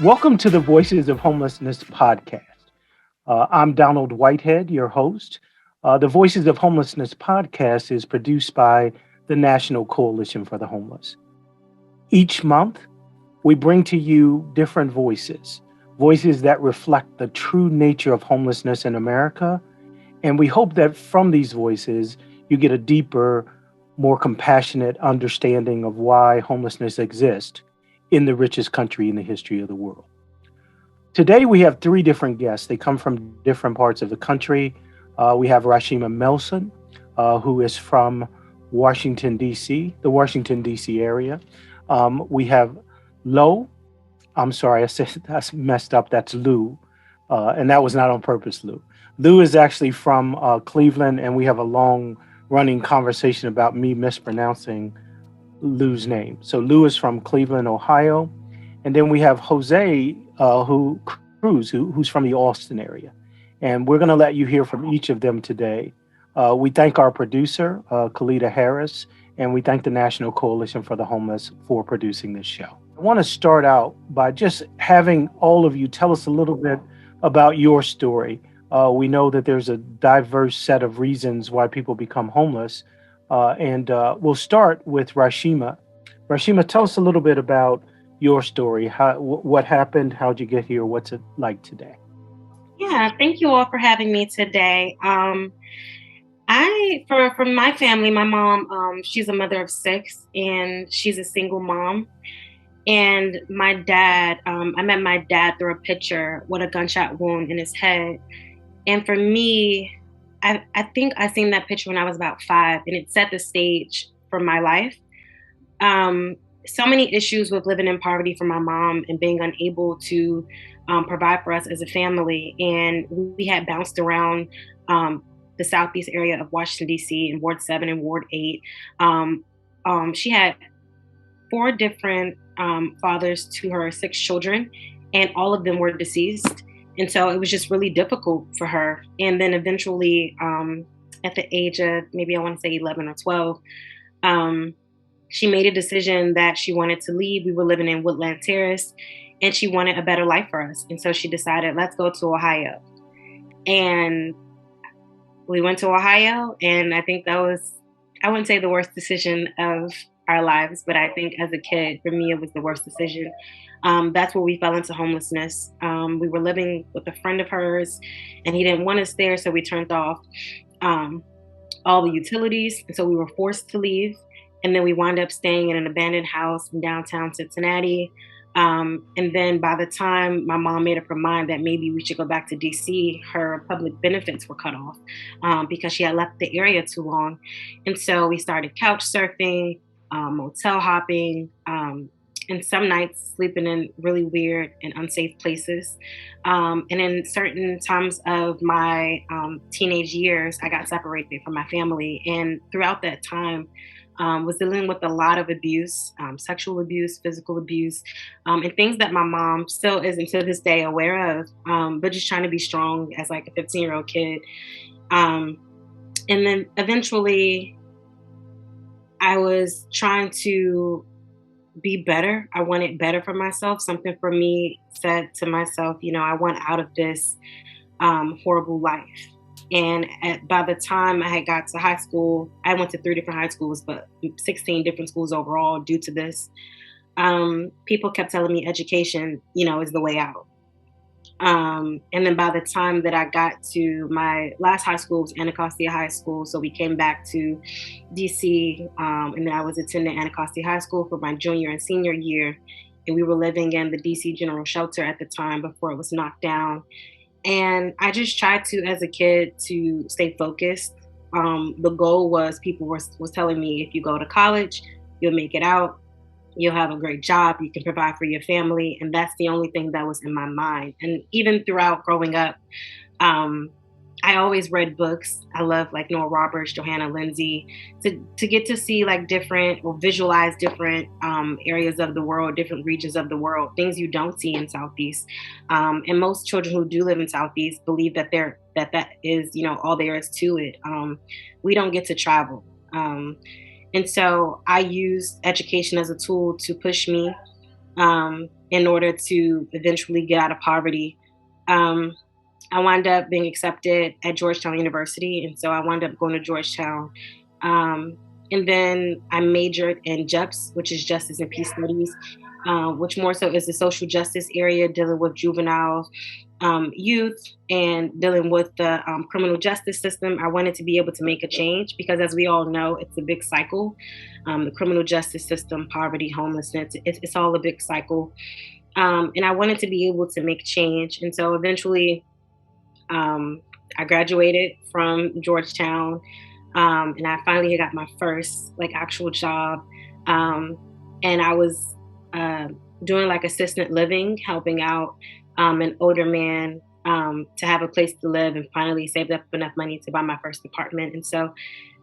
Welcome to the Voices of Homelessness podcast. I'm Donald Whitehead, your host. The Voices of Homelessness podcast is produced by the National Coalition for the Homeless. Each month, we bring to you different voices, voices that reflect the true nature of homelessness in America. And we hope that from these voices, you get a deeper, more compassionate understanding of why homelessness exists in the richest country in the history of the world. Today, we have three different guests. They come from different parts of the country. We have Rashema Melson, who is from Washington, D.C., the Washington, D.C. area. We have Lo. I'm sorry, I said that's messed up. That's Lou. And that was not on purpose, Lou. Lou is actually from Cleveland, and we have a long running conversation about me mispronouncing Lou's name. So Lou is from Cleveland, Ohio. And then we have Jose, who's from the Austin area. And we're going to let you hear from each of them today. We thank our producer, Kalita Harris, and we thank the National Coalition for the Homeless for producing this show. I want to start out by just having all of you tell us a little bit about your story. We know that there's a diverse set of reasons why people become homeless. And we'll start with Rashema. Rashema, tell us a little bit about your story. What happened? How'd you get here? What's it like today? Yeah, thank you all for having me today. For my family, my mom, she's a mother of six, and she's a single mom. And my dad, I met my dad through a picture with a gunshot wound in his head. And for me, I think I seen that picture when I was about 5, and it set the stage for my life. So many issues with living in poverty for my mom and being unable to provide for us as a family. And we had bounced around the southeast area of Washington, D.C., in Ward 7 and Ward 8. She had 4 different fathers to her 6 children, and all of them were deceased. And so it was just really difficult for her. And then eventually, at the age of maybe I want to say 11 or 12, she made a decision that she wanted to leave. We were living in Woodland Terrace, and she wanted a better life for us. And so she decided, let's go to Ohio. And we went to Ohio, and I think that was, I wouldn't say the worst decision of our lives, but I think as a kid, for me, it was the worst decision. That's where we fell into homelessness. We were living with a friend of hers, and he didn't want us there, so we turned off all the utilities. And so we were forced to leave. And then we wound up staying in an abandoned house in downtown Cincinnati. And then by the time my mom made up her mind that maybe we should go back to DC, her public benefits were cut off because she had left the area too long. And so we started couch surfing, motel hopping, and some nights sleeping in really weird and unsafe places. And in certain times of my teenage years, I got separated from my family. And throughout that time, was dealing with a lot of abuse, sexual abuse, physical abuse, and things that my mom still isn't to this day aware of, but just trying to be strong as like a 15-year-old kid. Um, and then eventually I was trying to be better. I wanted better for myself. Something for me said to myself, I want out of this horrible life. And by the time I had got to high school, I went to 3 different high schools, but 16 different schools overall due to this. People kept telling me education, is the way out. And then by the time that I got to my last high school, was Anacostia High School. So we came back to DC, and then I was attending Anacostia High School for my junior and senior year. And we were living in the DC General Shelter at the time before it was knocked down. And I just tried to, as a kid, to stay focused. The goal was people was telling me, if you go to college, you'll make it out, you'll have a great job, you can provide for your family. And that's the only thing that was in my mind. And even throughout growing up, I always read books. I love like Noah Roberts, Johanna Lindsay, to get to see like different or visualize different areas of the world, different regions of the world, things you don't see in Southeast. And most children who do live in Southeast believe that that is, all there is to it. We don't get to travel. And so I use education as a tool to push me. And in order to eventually get out of poverty. Um, I wound up being accepted at Georgetown University, and so I wound up going to Georgetown. Um, and then I majored in JEPS, which is Justice and Peace Studies, which more so is the social justice area dealing with juvenile youth and dealing with the criminal justice system. I wanted to be able to make a change because, as we all know, it's a big cycle. The criminal justice system, poverty, homelessness, it's all a big cycle. And I wanted to be able to make change. And so eventually, um, I graduated from Georgetown, and I finally got my first like actual job. Um, and I was uh, doing like assistant living, helping out an older man to have a place to live, and finally saved up enough money to buy my first apartment. And so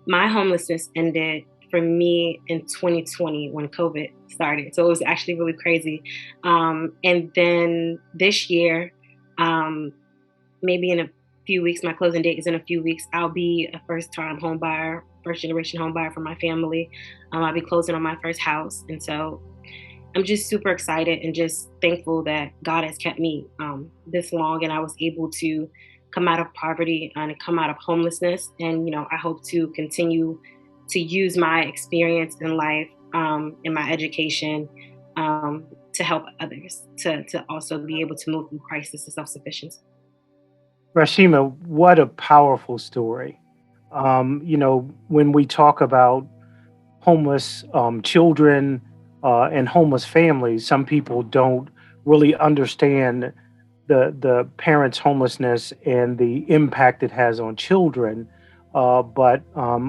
my homelessness ended for me in 2020 when COVID started. So it was actually really crazy. And then this year, um, maybe in a few weeks, my closing date is in a few weeks, I'll be a first time home buyer, first generation home buyer for my family. I'll be closing on my first house. And so I'm just super excited and just thankful that God has kept me this long, and I was able to come out of poverty and come out of homelessness. And, I hope to continue to use my experience in life and my education to help others to also be able to move from crisis to self sufficiency. Rashima, what a powerful story. When we talk about homeless children and homeless families, some people don't really understand the parents' homelessness and the impact it has on children. But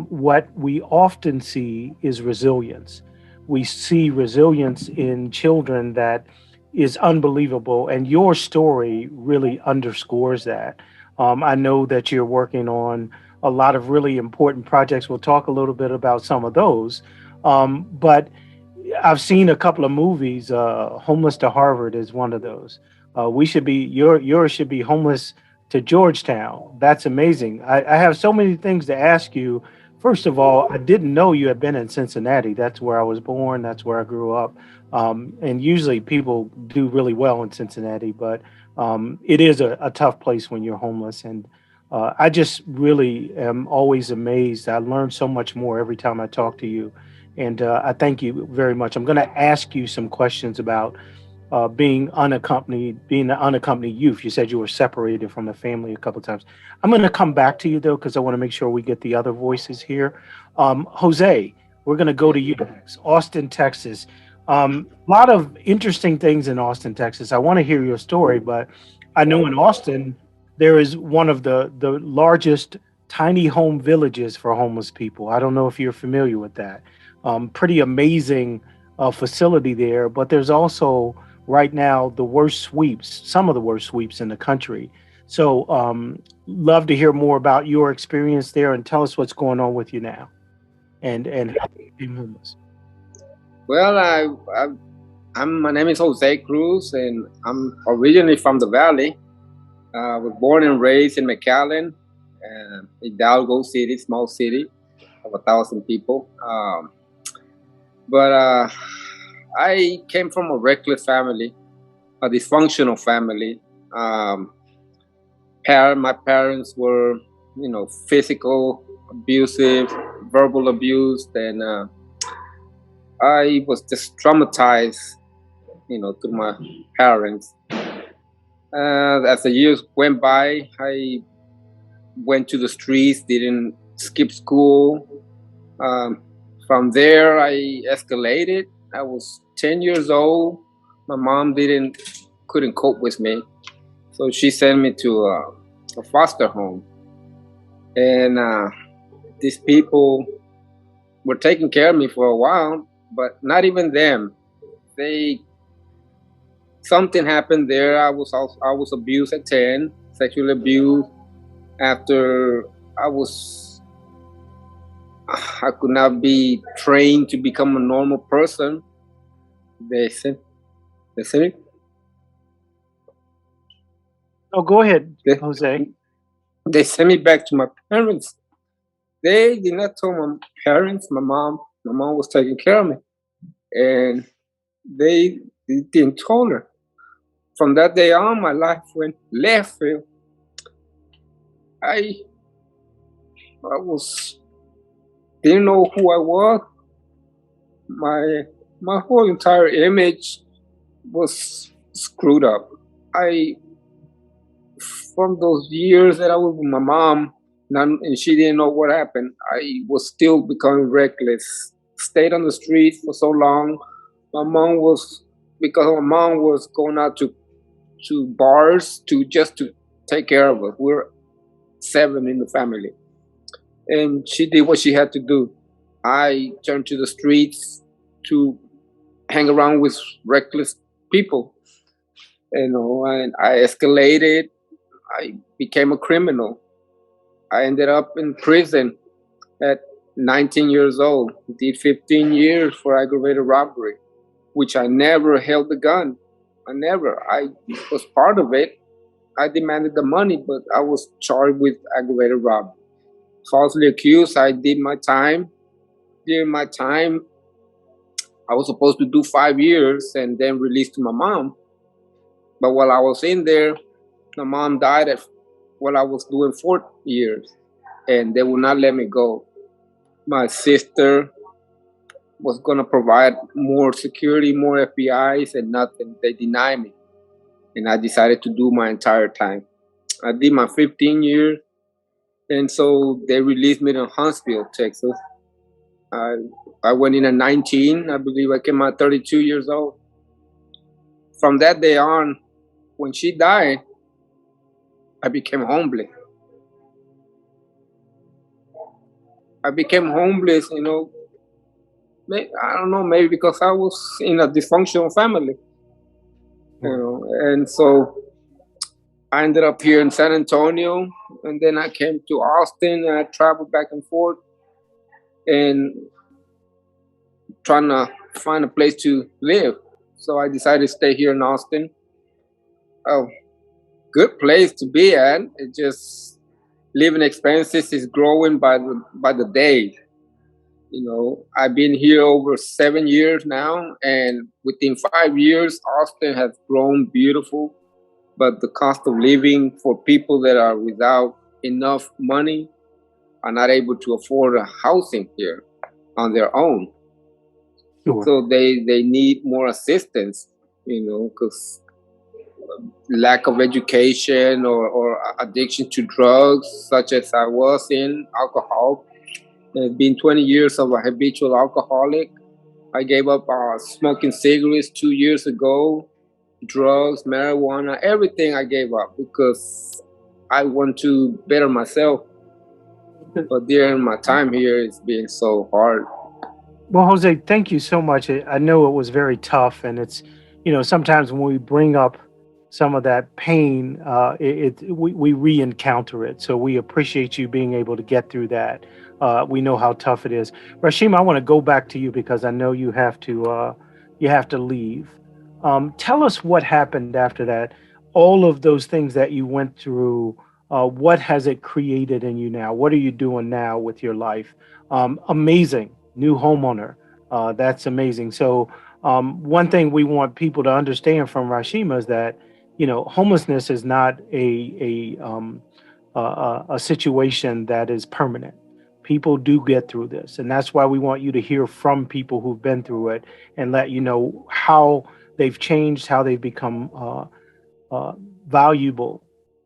what we often see is resilience. We see resilience in children that is unbelievable, and your story really underscores that. I know that you're working on a lot of really important projects. We'll talk a little bit about some of those. But I've seen a couple of movies. Homeless to Harvard is one of those. We should be yours should be homeless to Georgetown. That's amazing. I have so many things to ask you. First of all, I didn't know you had been in Cincinnati. That's where I was born. That's where I grew up. And usually people do really well in Cincinnati, but it is a tough place when you're homeless. And I just really am always amazed. I learn so much more every time I talk to you. And I thank you very much. I'm going to ask you some questions about being an unaccompanied youth. You said you were separated from the family a couple of times. I'm going to come back to you though, because I want to make sure we get the other voices here. Jose, we're going to go to you next. Austin, Texas. A lot of interesting things in Austin, Texas. I want to hear your story, but I know in Austin there is one of the largest tiny home villages for homeless people. I don't know if you're familiar with that. Pretty amazing facility there, but there's also right now the worst sweeps, some of the worst sweeps in the country. So, love to hear more about your experience there and tell us what's going on with you now and how you became homeless. Well, my name is Jose Cruz, and I'm originally from the Valley. I was born and raised in McAllen, Hidalgo City, small city of 1,000 people. But I came from a reckless family, a dysfunctional family. My parents were, physical abusive, verbal abuse, and I was just traumatized, through my parents. As the years went by, I went to the streets, didn't skip school. From there, I escalated. I was 10 years old. My mom couldn't cope with me, so she sent me to a foster home. And these people were taking care of me for a while, but not even them. Something happened there. I was abused at 10, sexually abused. After I could not be trained to become a normal person. They sent me. Oh, go ahead, Jose. They sent me back to my parents. They did not tell my parents. My mom was taking care of me, and they didn't tell her. From that day on, my life went left field. I I was didn't know who I was. My my whole entire image was screwed up. I from those years that I was with my mom, and she didn't know what happened. I was still becoming reckless. Stayed on the street for so long. My mom was because my mom was going out to bars to take care of us. We're 7 in the family, and she did what she had to do. I turned to the streets to hang around with reckless people, and I escalated. I became a criminal. I ended up in prison at 19 years old. Did 15 years for aggravated robbery, which I never held the gun. I never. I was part of it. I demanded the money, but I was charged with aggravated robbery. Falsely accused. I did my time. During my time, I was supposed to do 5 years and then released to my mom. But while I was in there, my mom died while I was doing 4 years, and they would not let me go. My sister was gonna provide more security, more FBI's, and nothing. They denied me, and I decided to do my entire time. I did my 15 years, and so they released me to Huntsville, Texas. I I went in at 19. I believe I came out 32 years old. From that day on, when she died, I became homeless. I became homeless, I don't know, maybe because I was in a dysfunctional family, and so I ended up here in San Antonio, and then I came to Austin, and I traveled back and forth, and trying to find a place to live. So I decided to stay here in Austin. A good place to be at. It just living expenses is growing by the day. I've been here over 7 years now, and within 5 years, Austin has grown beautiful. But the cost of living for people that are without enough money are not able to afford a housing here on their own. Sure. So they need more assistance, because lack of education or addiction to drugs, such as I was in, alcohol. It's been 20 years of a habitual alcoholic. I gave up smoking cigarettes 2 years ago, drugs, marijuana, everything I gave up because I want to better myself. But during my time here, it's been so hard. Well, Jose, thank you so much. I know it was very tough, and sometimes when we bring up some of that pain, we re-encounter it. So we appreciate you being able to get through that. We know how tough it is. Rashema, I want to go back to you because I know you have to leave. Tell us what happened after that. All of those things that you went through. What has it created in you now? What are you doing now with your life? Amazing new homeowner. That's amazing. So one thing we want people to understand from Rashima is that homelessness is not a situation that is permanent. People do get through this, and that's why we want you to hear from people who've been through it and let you know how they've changed, how they've become uh, valuable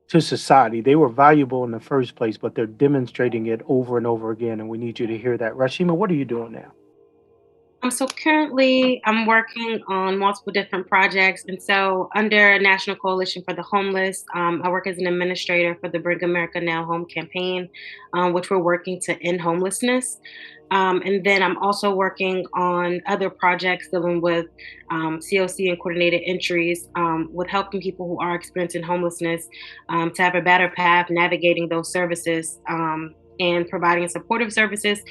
to society. They were valuable in the first place, but they're demonstrating it over and over again, and we need you to hear that. Rashima, what are you doing now? So currently, I'm working on multiple different projects, and so under National Coalition for the Homeless, I work as an administrator for the Bring America Now Home campaign, which we're working to end homelessness. And then I'm also working on other projects dealing with COC and coordinated entries, with helping people who are experiencing homelessness to have a better path navigating those services, and providing supportive services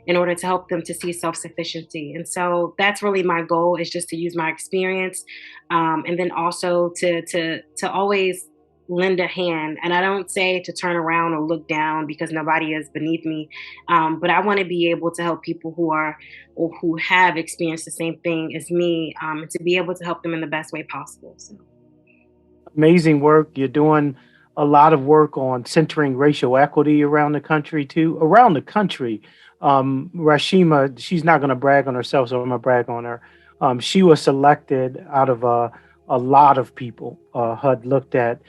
in order to help them to see self-sufficiency. And so that's really my goal, is just to use my experience, and then also to always lend a hand. And I don't say to turn around or look down because nobody is beneath me, but I want to be able to help people who are or who have experienced the same thing as me, and to be able to help them in the best way possible. So. Amazing work. You're doing a lot of work on centering racial equity around the country too. Around the country, Rashema, she's not going to brag on herself, so I'm going to brag on her. She was selected out of a lot of people had looked at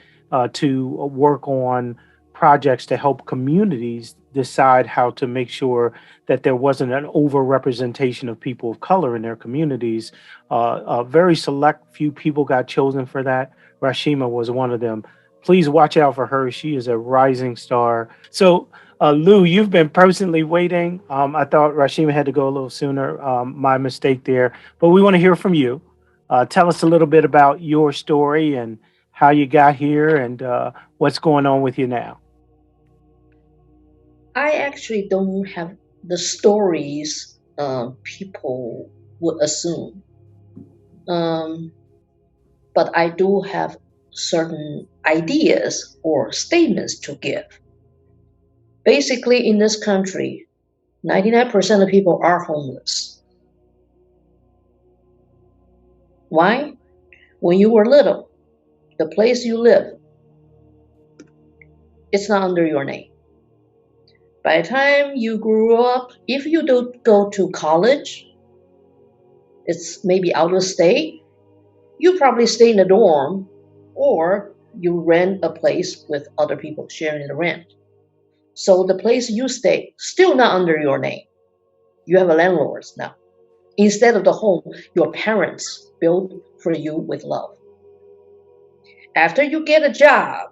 to work on projects to help communities decide how to make sure that there wasn't an overrepresentation of people of color in their communities. A very select few people got chosen for that. Rashema was one of them. Please watch out for her. She is a rising star. So, Lou, you've been personally waiting. I thought Rashema had to go a little sooner. My mistake there. But we want to hear from you. Tell us a little bit about your story and how you got here and what's going on with you now. I actually don't have the stories people would assume, um, but I do have certain ideas or statements to give. Basically, in this country, 99% of people are homeless. Why? When you were little, the place you live, it's not under your name. By the time you grew up, if you don't go to college, it's maybe out of state, you probably stay in a dorm or you rent a place with other people sharing the rent. So the place you stay, still not under your name. You have a landlord now. Instead of the home your parents built for you with love. After you get a job,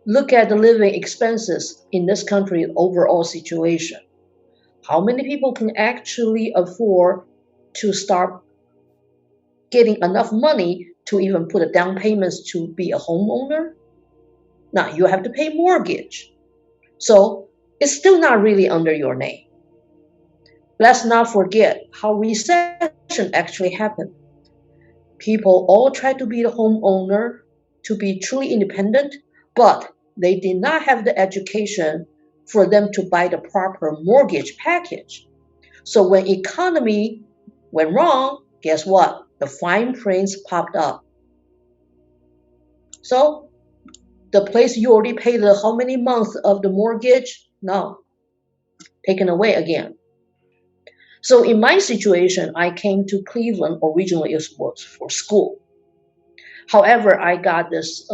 look at the living expenses in this country overall situation. How many people can actually afford to start getting enough money to even put a down payments to be a homeowner? Now you have to pay mortgage. So it's still not really under your name. Let's not forget how recession actually happened. People all try to be the homeowner, to be truly independent, but they did not have the education for them to buy the proper mortgage package. So when economy went wrong, guess what? The fine prints popped up. So the place you already paid the how many months of the mortgage? No, taken away again. So in my situation, I came to Cleveland originally it was for school. However, I got this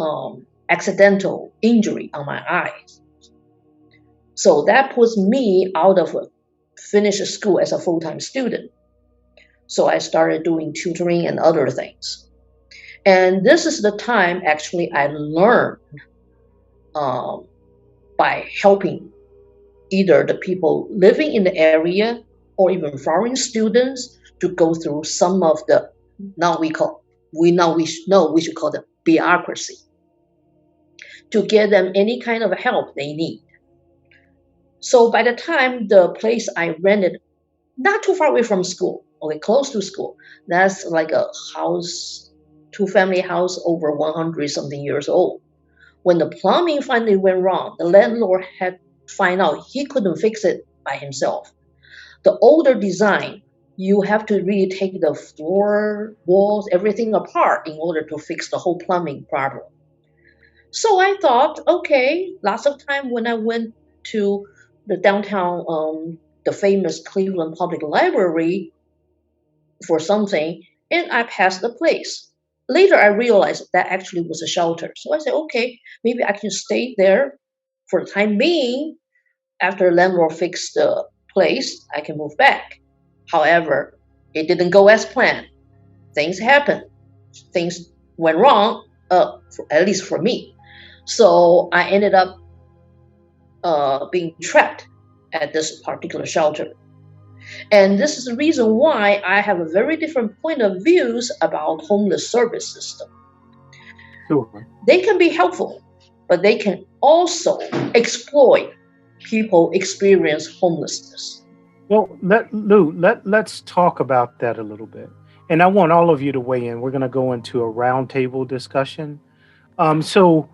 accidental injury on my eyes. So that puts me out of finish school as a full-time student. So I started doing tutoring and other things. And this is the time actually I learned by helping either the people living in the area or even foreign students to go through some of the we should call them bureaucracy to get them any kind of help they need. So by the time the place I rented, not too far away from school, okay, close to school, that's like a house, two-family house over 100 something years old. When the plumbing finally went wrong, the landlord had to find out he couldn't fix it by himself. The older design, you have to really take the floor, walls, everything apart in order to fix the whole plumbing problem. So I thought, okay, lots of time when I went to the downtown, the famous Cleveland Public Library for something, and I passed the place. Later, I realized that actually was a shelter. So I said, okay, maybe I can stay there for the time being. After landlord fixed the place, I can move back. However, it didn't go as planned. Things happened. Things went wrong, at least for me. So I ended up being trapped at this particular shelter. And this is the reason why I have a very different point of views about homeless service system. Sure. They can be helpful, but they can also exploit people experience homelessness. Well, let's talk about that a little bit. And I want all of you to weigh in. We're going to go into a roundtable discussion. So,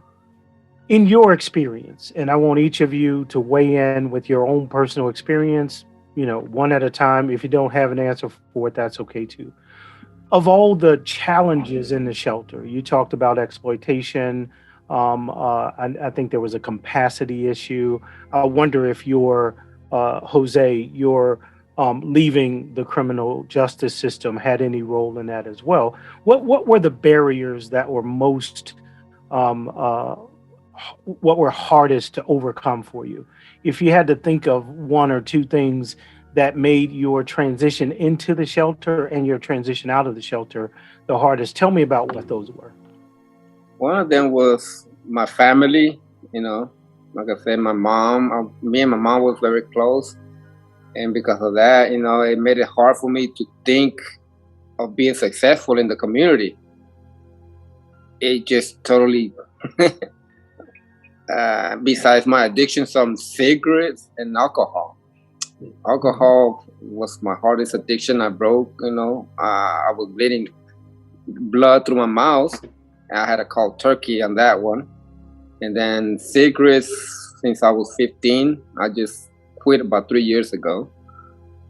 in your experience, and I want each of you to weigh in with your own personal experience, one at a time. If you don't have an answer for it, that's okay too. Of all the challenges in the shelter, you talked about exploitation. I think there was a capacity issue. I wonder if Jose, your leaving the criminal justice system had any role in that as well. What were the barriers that were most what were hardest to overcome for you? If you had to think of one or two things that made your transition into the shelter and your transition out of the shelter the hardest, tell me about what those were. One of them was my family, like I said, my mom, me and my mom was very close. And because of that, it made it hard for me to think of being successful in the community. It just totally, besides my addiction, some cigarettes and alcohol. Alcohol was my hardest addiction. I broke, I was bleeding blood through my mouth. I had to call turkey on that one. And then cigarettes, since I was 15, I just quit about 3 years ago.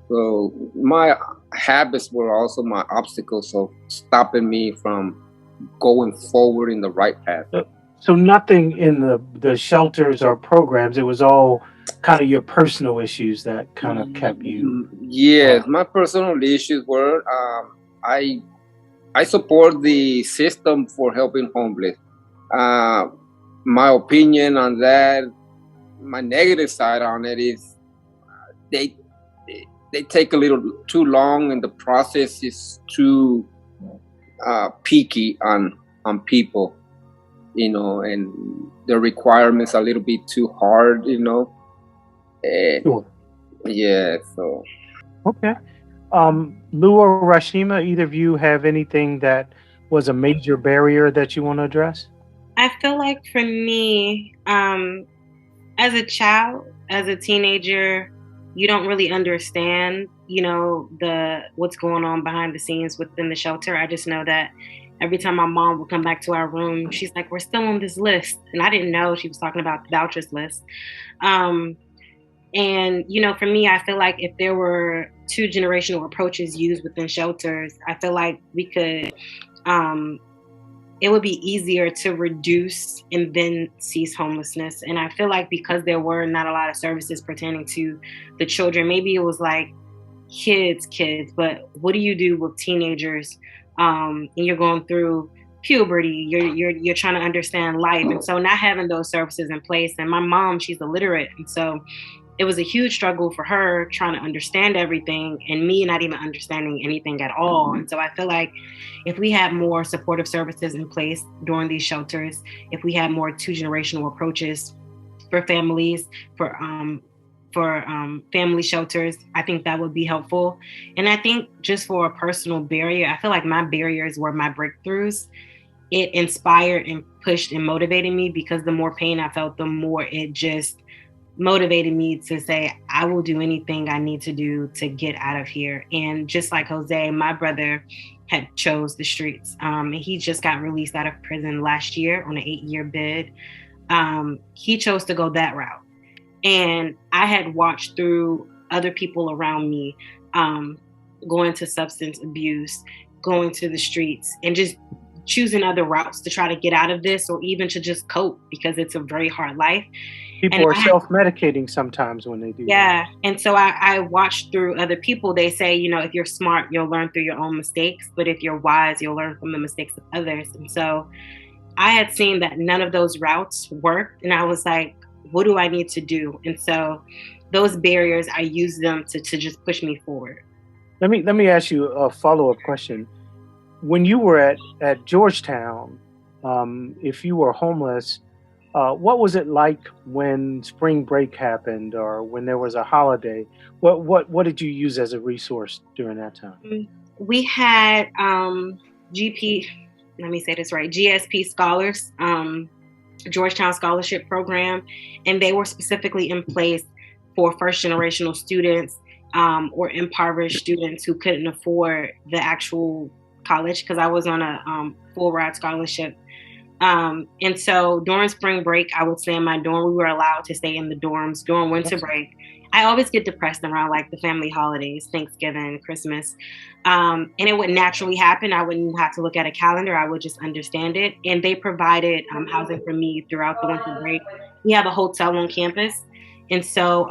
So my habits were also my obstacles of stopping me from going forward in the right path. So nothing in the shelters or programs, it was all kind of your personal issues that kind of kept you. Yes, my personal issues were I support the system for helping homeless. My opinion on that, my negative side on it is they take a little too long, and the process is too picky on people, and the requirements are a little bit too hard, Sure. Yeah, so. Okay. Lou or Rashema, either of you have anything that was a major barrier that you want to address? I feel like for me, as a child, as a teenager, you don't really understand, what's going on behind the scenes within the shelter. I just know that every time my mom would come back to our room, she's like, "We're still on this list," and I didn't know she was talking about the vouchers list. And, for me, I feel like if there were 2 generational approaches used within shelters, I feel like we could, it would be easier to reduce and then cease homelessness. And I feel like because there were not a lot of services pertaining to the children, maybe it was like kids, but what do you do with teenagers? And you're going through puberty, you're trying to understand life. And so not having those services in place, and my mom, she's illiterate. And so it was a huge struggle for her trying to understand everything, and me not even understanding anything at all. And so I feel like if we had more supportive services in place during these shelters, if we had more 2 generational approaches for families, for family shelters, I think that would be helpful. And I think just for a personal barrier, I feel like my barriers were my breakthroughs. It inspired and pushed and motivated me, because the more pain I felt, the more it just motivated me to say, I will do anything I need to do to get out of here. And just like Jose, my brother had chose the streets. And he just got released out of prison last year on an 8-year bid. He chose to go that route. And I had watched through other people around me going to substance abuse, going to the streets, and just choosing other routes to try to get out of this, or even to just cope, because it's a very hard life. People are self-medicating sometimes when they do that. And so I watched through other people. They say, if you're smart, you'll learn through your own mistakes. But if you're wise, you'll learn from the mistakes of others. And so I had seen that none of those routes worked. And I was like, what do I need to do? And so those barriers, I used them to just push me forward. Let me ask you a follow-up question. When you were at Georgetown, if you were homeless, what was it like when spring break happened, or when there was a holiday? What did you use as a resource during that time? We had GSP scholars, Georgetown Scholarship Program, and they were specifically in place for first generational students or impoverished students who couldn't afford the actual college, because I was on a full ride scholarship. And so during spring break, I would stay in my dorm. We were allowed to stay in the dorms during winter break. I always get depressed around like the family holidays, Thanksgiving, Christmas. And it would naturally happen. I wouldn't have to look at a calendar. I would just understand it. And they provided housing for me throughout the winter break. We have a hotel on campus. And so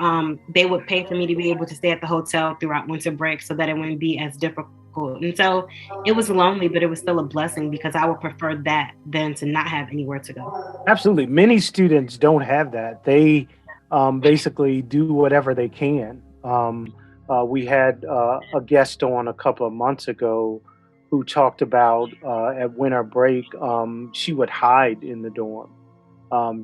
they would pay for me to be able to stay at the hotel throughout winter break so that it wouldn't be as difficult. And so it was lonely, but it was still a blessing because I would prefer that than to not have anywhere to go. Absolutely. Many students don't have that. They basically do whatever they can. We had a guest on a couple of months ago who talked about at winter break, she would hide in the dorm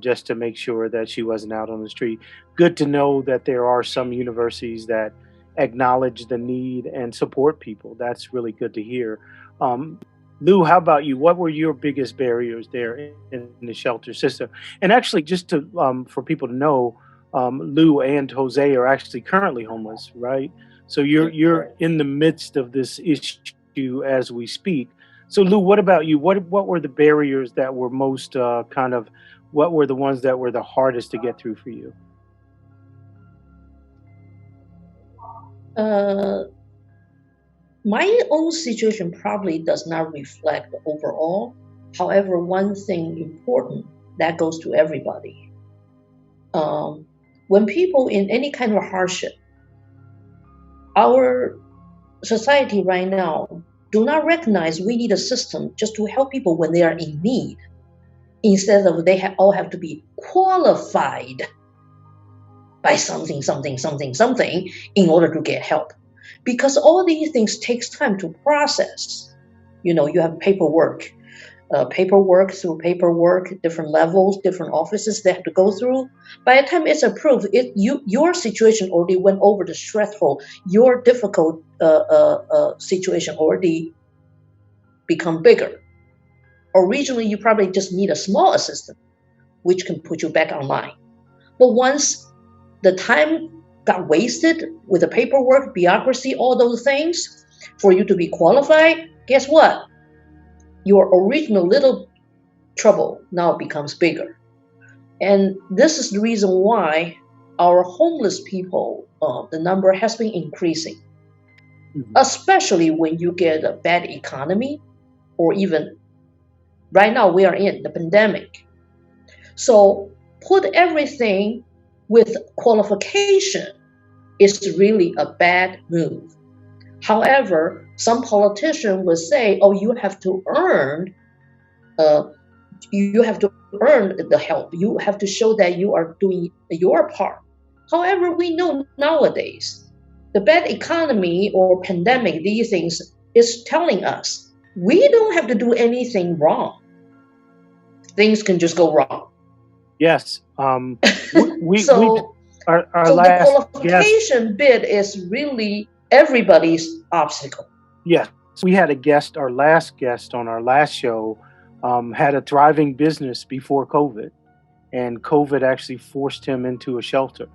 just to make sure that she wasn't out on the street. Good to know that there are some universities that acknowledge the need and support people. That's really good to hear. Lou, how about you? What were your biggest barriers there in the shelter system? And actually, just to for people to know, Lou and Jose are actually currently homeless, right? So you're in the midst of this issue as we speak. So Lou, what about you? What were the barriers that were most what were the ones that were the hardest to get through for you? My own situation probably does not reflect the overall. However, one thing important that goes to everybody. When people in any kind of hardship, our society right now do not recognize we need a system just to help people when they are in need, instead of they all have to be qualified by something in order to get help. Because all these things takes time to process. You know, you have paperwork, different levels, different offices they have to go through. By the time it's approved, your situation already went over the threshold. Your difficult situation already become bigger. Originally, you probably just need a small assistant, which can put you back online. But once the time got wasted with the paperwork, bureaucracy, all those things, for you to be qualified, guess what? Your original little trouble now becomes bigger. And this is the reason why our homeless people, the number has been increasing, especially when you get a bad economy, or even right now we are in the pandemic. So put everything with qualification is really a bad move. However, some politician will say, "Oh, you have to earn the help. You have to show that you are doing your part." However, we know nowadays the bad economy or pandemic, these things is telling us we don't have to do anything wrong. Things can just go wrong. Yes. So the qualification bit is really everybody's obstacle. Yes. We had our last guest on our last show had a thriving business before COVID, and COVID actually forced him into a shelter.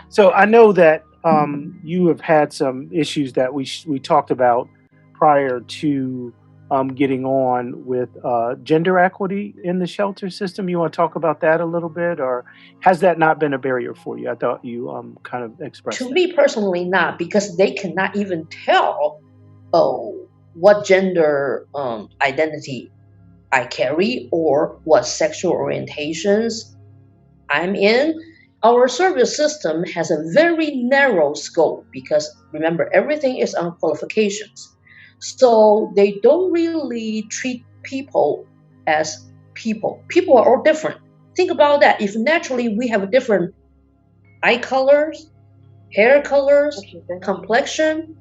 So I know that you have had some issues that we talked about prior to getting on with gender equity in the shelter system. You want to talk about that a little bit, or has that not been a barrier for you? I thought you kind of expressed to that. Me personally, not, because they cannot even tell what gender identity I carry or what sexual orientations I'm in. Our service system has a very narrow scope because, remember, everything is on qualifications. So they don't really treat people as people. People are all different. Think about that. If naturally we have different eye colors, hair colors, complexion,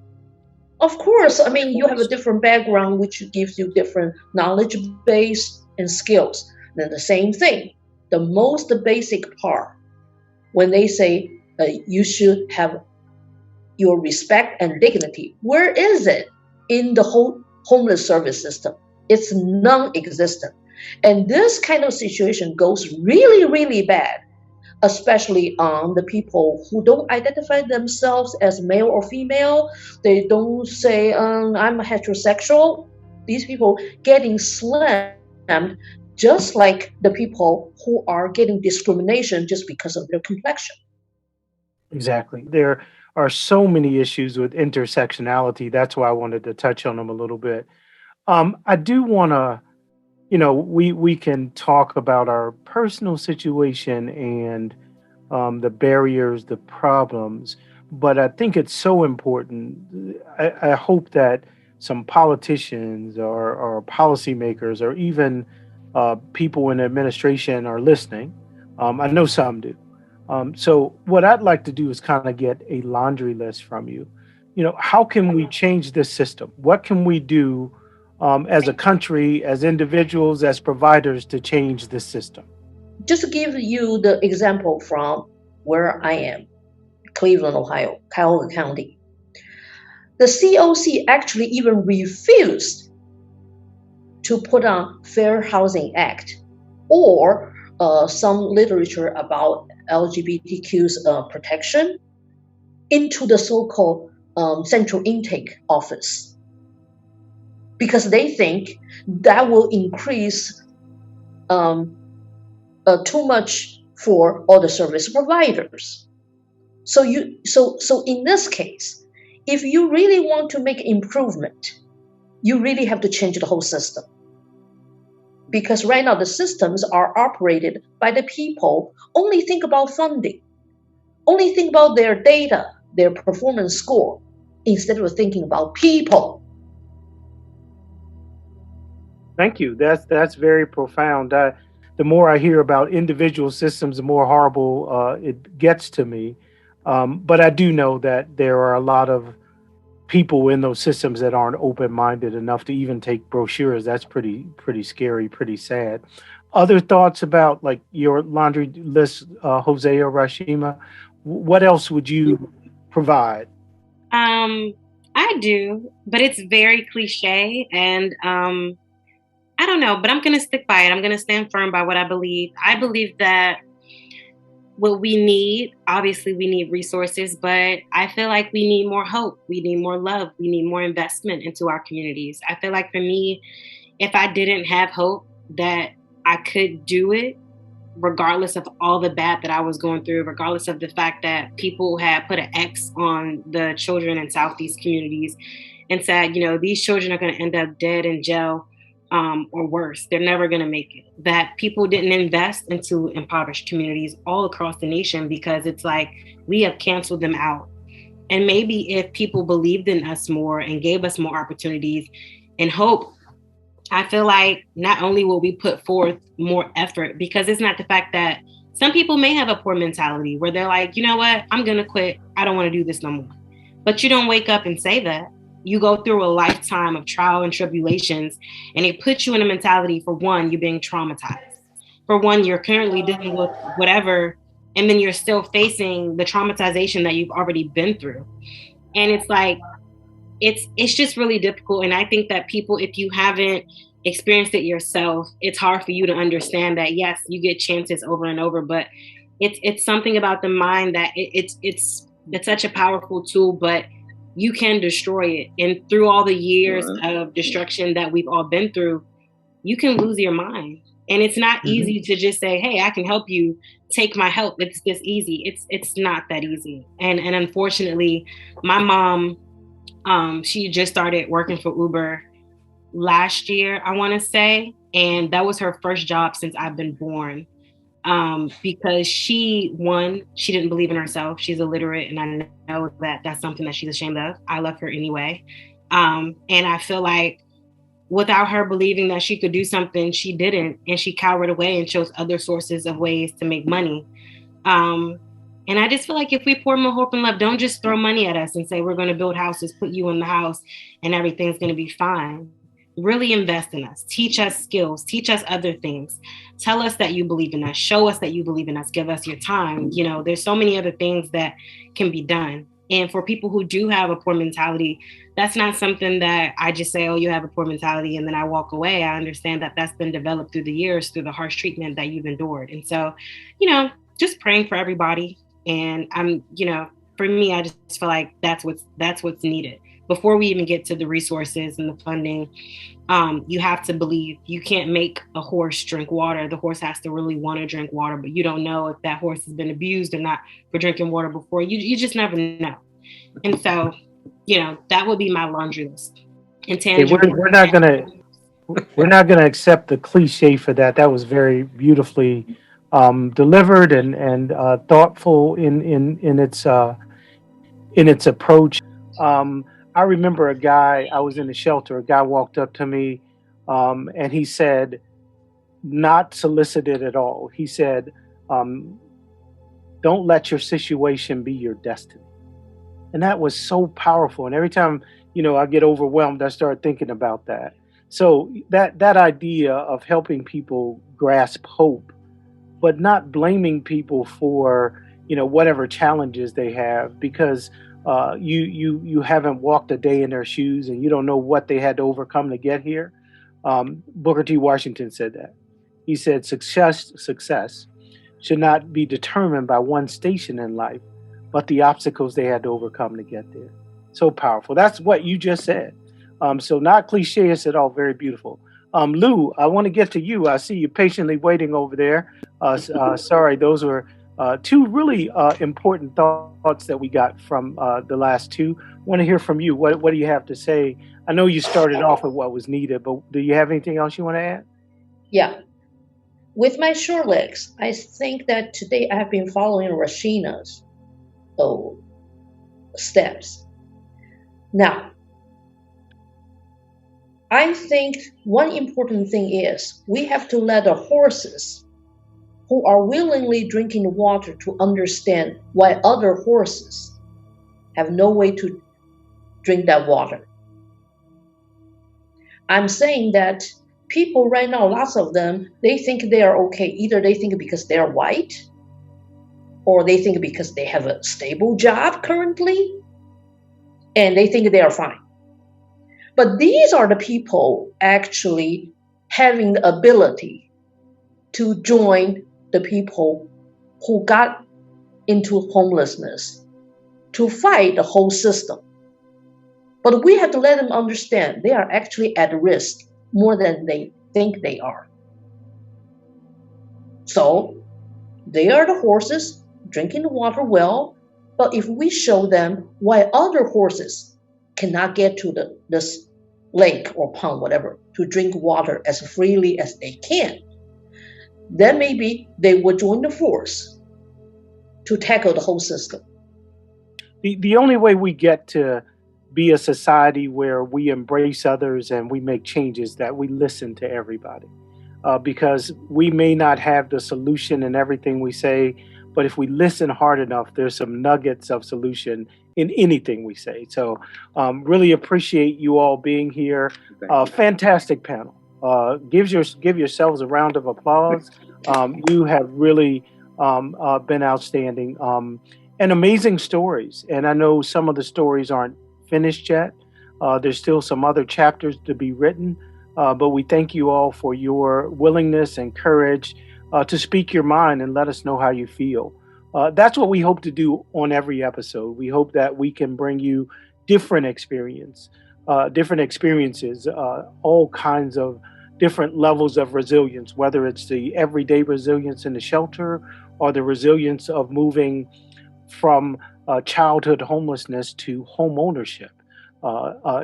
of course, I mean, you have a different background, which gives you different knowledge base and skills. Then the same thing, the most basic part, when they say you should have your respect and dignity, where is it in the whole homeless service system? It's non-existent. And this kind of situation goes really, really bad, especially on the people who don't identify themselves as male or female. They don't say, I'm heterosexual. These people getting slammed just like the people who are getting discrimination just because of their complexion. Exactly. There are so many issues with intersectionality. That's why I wanted to touch on them a little bit. I do want to, we can talk about our personal situation and the barriers, the problems, but I think it's so important. I hope that some politicians or policymakers or even people in administration are listening. I know some do. So what I'd like to do is kind of get a laundry list from you. How can we change this system? What can we do as a country, as individuals, as providers to change this system? Just to give you the example from where I am, Cleveland, Ohio, Cuyahoga County. The COC actually even refused to put on Fair Housing Act or some literature about LGBTQ's protection into the so-called central intake office, because they think that will increase too much for all the service providers. So in this case, if you really want to make improvement, you really have to change the whole system. Because right now the systems are operated by the people, only think about funding, only think about their data, their performance score, instead of thinking about people. Thank you. That's very profound. The more I hear about individual systems, the more horrible it gets to me. But I do know that there are a lot of people in those systems that aren't open-minded enough to even take brochures. That's pretty scary, pretty sad. Other thoughts about like your laundry list, Jose or Rashima? What else would you provide? Um, I do, but it's very cliche, and I don't know, but I'm gonna stick by it. I'm gonna stand firm by what I believe. I believe that what we need, obviously, we need resources, but I feel like we need more hope. We need more love. We need more investment into our communities. I feel like for me, if I didn't have hope that I could do it, regardless of all the bad that I was going through, regardless of the fact that people had put an X on the children in Southeast communities and said, these children are going to end up dead in jail, or worse. They're never going to make it. That people didn't invest into impoverished communities all across the nation because it's like we have canceled them out. And maybe if people believed in us more and gave us more opportunities and hope, I feel like not only will we put forth more effort, because it's not the fact that some people may have a poor mentality where they're like, you know what, I'm going to quit. I don't want to do this no more. But you don't wake up and say that. You go through a lifetime of trial and tribulations, and it puts you in a mentality, for one, you're being traumatized. For one, you're currently dealing with whatever, and then you're still facing the traumatization that you've already been through. And it's like, it's just really difficult. And I think that people, if you haven't experienced it yourself, it's hard for you to understand that, yes, you get chances over and over, but it's something about the mind that it's such a powerful tool, but you can destroy it. And through all the years of destruction that we've all been through, you can lose your mind. And it's not easy to just say, hey, I can help you, take my help. It's this easy. It's not that easy. And unfortunately, my mom, she just started working for Uber last year, I want to say. And that was her first job since I've been born. Because she didn't believe in herself. She's illiterate, and I know that that's something that she's ashamed of. I love her anyway. And I feel like without her believing that she could do something, she didn't, and she cowered away and chose other sources of ways to make money. And I just feel like if we pour more hope and love, don't just throw money at us and say we're going to build houses, put you in the house, and everything's going to be fine. Really invest in us. Teach us skills. Teach us other things. Tell us that you believe in us. Show us that you believe in us. Give us your time. There's so many other things that can be done. And for people who do have a poor mentality, that's not something that I just say, oh, you have a poor mentality, and then I walk away. I understand that that's been developed through the years, through the harsh treatment that you've endured. And so, just praying for everybody. And for me, I just feel like that's what's needed. before we even get to the resources and the funding, you have to believe. You can't make a horse drink water. The horse has to really want to drink water, but you don't know if that horse has been abused or not for drinking water before. You just never know. And so, that would be my laundry list. Intangible. We're not gonna accept the cliche for that. That was very beautifully delivered and thoughtful in its approach. I remember a guy. I was in the shelter. A guy walked up to me, and he said, not solicited at all. He said, "Don't let your situation be your destiny." And that was so powerful. And every time I get overwhelmed, I start thinking about that. So that idea of helping people grasp hope, but not blaming people for whatever challenges they have, because you haven't walked a day in their shoes and you don't know what they had to overcome to get here. Booker T. Washington said that. He said success should not be determined by one station in life, but the obstacles they had to overcome to get there. So powerful. That's what you just said. So not cliches at all. Very beautiful. Lou, I want to get to you. I see you patiently waiting over there. Sorry, those were two really important thoughts that we got from the last two. Want to hear from you. What do you have to say? I know you started off with what was needed, but do you have anything else you want to add? Yeah. With my short legs, I think that today I have been following Rasheena's steps. Now, I think one important thing is we have to let the horses who are willingly drinking water to understand why other horses have no way to drink that water. I'm saying that people right now, lots of them, they think they are okay. Either they think because they're white, or they think because they have a stable job currently, and they think they are fine. But these are the people actually having the ability to join the people who got into homelessness to fight the whole system. But we have to let them understand they are actually at risk more than they think they are. So they are the horses drinking the water well, but if we show them why other horses cannot get to this lake or pond, whatever, to drink water as freely as they can, then maybe they would join the force to tackle the whole system. The only way we get to be a society where we embrace others and we make changes, that we listen to everybody. Because we may not have the solution in everything we say, but if we listen hard enough, there's some nuggets of solution in anything we say. So really appreciate you all being here. Fantastic panel. Give yourselves a round of applause. You have really been outstanding. And amazing stories. And I know some of the stories aren't finished yet. There's still some other chapters to be written. But we thank you all for your willingness and courage to speak your mind and let us know how you feel. That's what we hope to do on every episode. We hope that we can bring you different experiences, all kinds of different levels of resilience, whether it's the everyday resilience in the shelter or the resilience of moving from childhood homelessness to home ownership.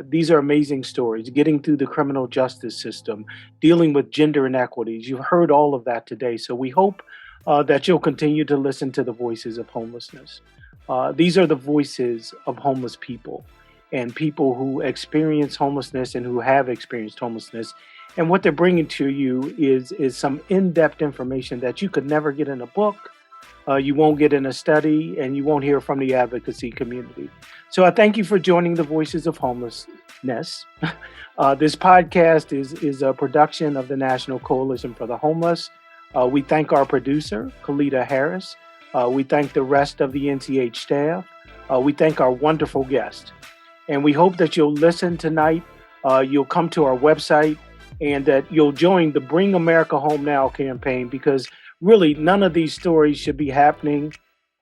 These are amazing stories, getting through the criminal justice system, dealing with gender inequities. You've heard all of that today. So we hope that you'll continue to listen to the voices of homelessness. These are the voices of homeless people and people who experience homelessness and who have experienced homelessness. And what they're bringing to you is some in-depth information that you could never get in a book. You won't get in a study, and you won't hear from the advocacy community. So I thank you for joining the Voices of Homelessness. This podcast is a production of the National Coalition for the Homeless. We thank our producer, Kalita Harris. We thank the rest of the NCH staff. We thank our wonderful guest. And we hope that you'll listen tonight. You'll come to our website and that you'll join the Bring America Home Now campaign, because really, none of these stories should be happening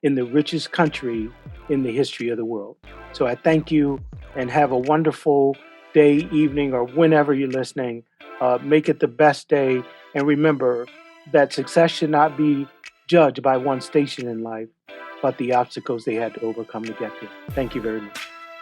in the richest country in the history of the world. So I thank you and have a wonderful day, evening, or whenever you're listening. Make it the best day. And remember that success should not be judged by one station in life, but the obstacles they had to overcome to get there. Thank you very much.